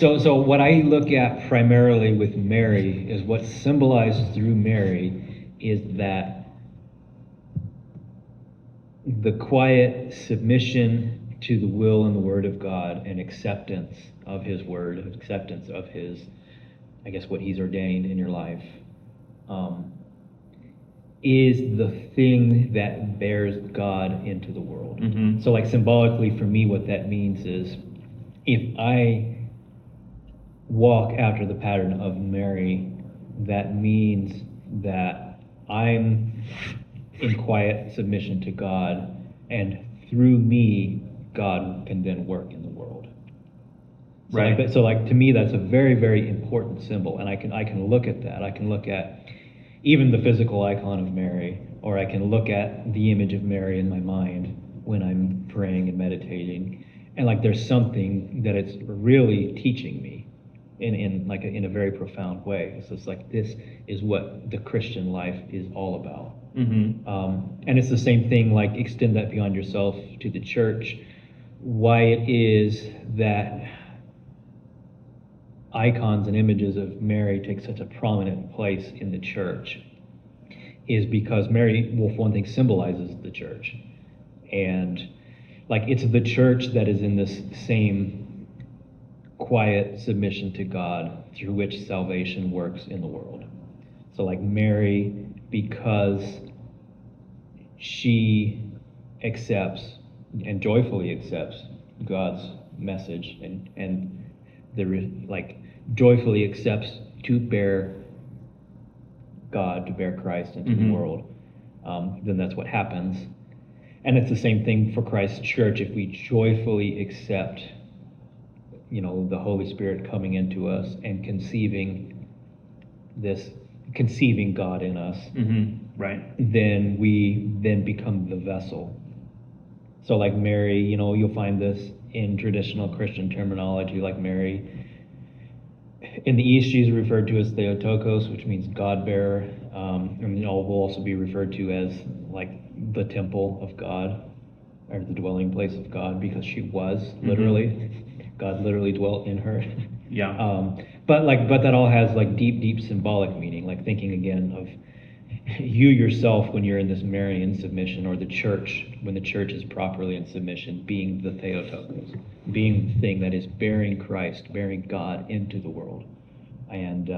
So what I look at primarily with Mary is what's symbolized through Mary is that the quiet submission to the will and the word of God and acceptance of his word, acceptance of his, I guess, what he's ordained in your life, is the thing that bears God into the world. Mm-hmm. So like symbolically for me, what that means is if I walk after the pattern of Mary, that means that I'm in quiet submission to God, and through me, God can then work in the world. So Right. Like to me, that's a very, very important symbol, and I can look at that. I can look at even the physical icon of Mary, or I can look at the image of Mary in my mind when I'm praying and meditating, and like there's something that it's really teaching me in a very profound way. So it's like this is what the Christian life is all about. Mm-hmm. And it's the same thing, like extend that beyond yourself to the church. Why it is that icons and images of Mary take such a prominent place in the church is because Mary, well, for one thing, symbolizes the church. And like it's the church that is in this same quiet submission to God through which salvation works in the world. So like Mary, because she accepts and joyfully accepts God's message and joyfully accepts to bear God, to bear Christ into Mm-hmm. the world, then that's what happens. And it's the same thing for Christ's church. If we joyfully accept, the Holy Spirit coming into us and conceiving God in us, Mm-hmm. Right. then we then become the vessel. So like Mary, you'll find this in traditional Christian terminology, like Mary. In the East, she's referred to as Theotokos, which means God-bearer. Will also be referred to as like the temple of God, or the dwelling place of God, because she was literally. Mm-hmm. God literally dwelt in her. Yeah. But that all has like deep symbolic meaning, like thinking again of you yourself when you're in this Marian submission, or the church when the church is properly in submission, being the Theotokos, being the thing that is bearing Christ, bearing God into the world, and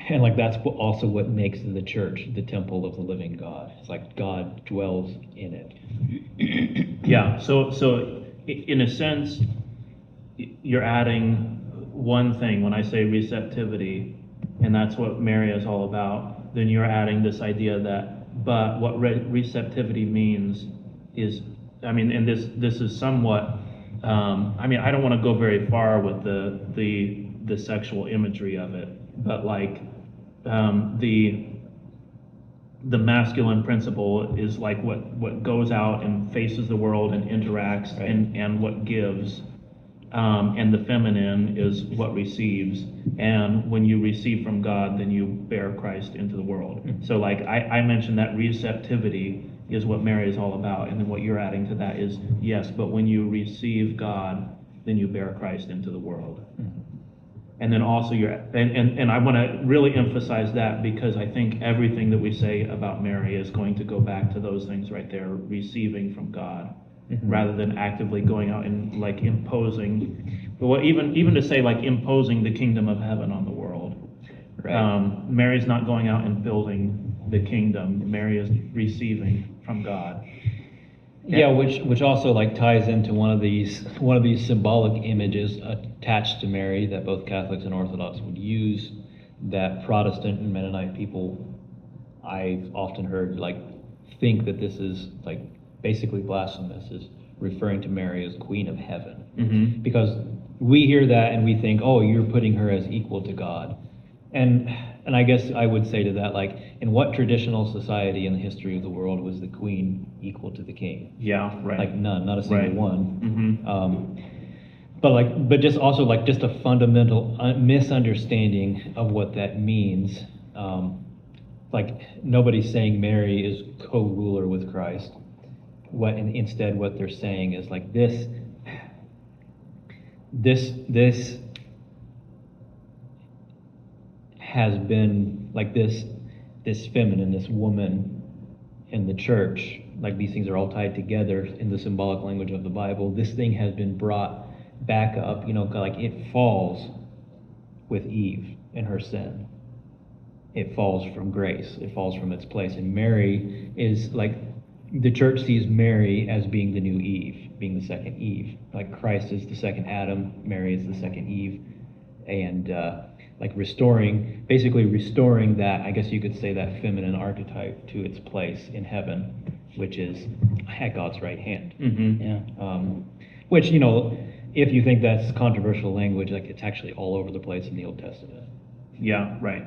like that's also what makes the church the temple of the living God. It's like God dwells in it. Yeah. So in a sense, you're adding one thing when I say receptivity, and that's what Mary is all about. Then you're adding this idea that, but what receptivity means is, and this is somewhat, I don't want to go very far with the sexual imagery of it, but like the masculine principle is like what goes out and faces the world and interacts, right, and what gives. And the feminine is what receives. And when you receive from God, then you bear Christ into the world. Mm-hmm. So like I mentioned that receptivity is what Mary is all about. And then what you're adding to that is, yes, but when you receive God, then you bear Christ into the world. Mm-hmm. And then also and I want to really emphasize that, because I think everything that we say about Mary is going to go back to those things right there, receiving from God. Mm-hmm. Rather than actively going out and like imposing, well, even to say like imposing the kingdom of heaven on the world. Right. Mary's not going out and building the kingdom. Mary is receiving from God. Yeah, which also like ties into one of these symbolic images attached to Mary that both Catholics and Orthodox would use, that Protestant and Mennonite people, I've often heard like think that this is like basically blasphemous, is referring to Mary as Queen of Heaven. Mm-hmm. Because we hear that and we think, oh, you're putting her as equal to God. And I guess I would say to that, like, in what traditional society in the history of the world was the queen equal to the king? Yeah, right. Like none, not a single one. Mm-hmm. But just also like just a fundamental misunderstanding of what that means. Like nobody's saying Mary is co-ruler with Christ. Instead what they're saying is like this this has been like this feminine, this woman in the church, like these things are all tied together in the symbolic language of the Bible. This thing has been brought back up, like it falls with Eve in her sin. It falls from grace. It falls from its place. And Mary is like, the church sees Mary as being the new Eve, being the second Eve. Like Christ is the second Adam, Mary is the second Eve. And basically restoring that, I guess you could say, that feminine archetype to its place in heaven, which is at God's right hand. Mm-hmm. Yeah. Which, if you think that's controversial language, like it's actually all over the place in the Old Testament. Yeah, right.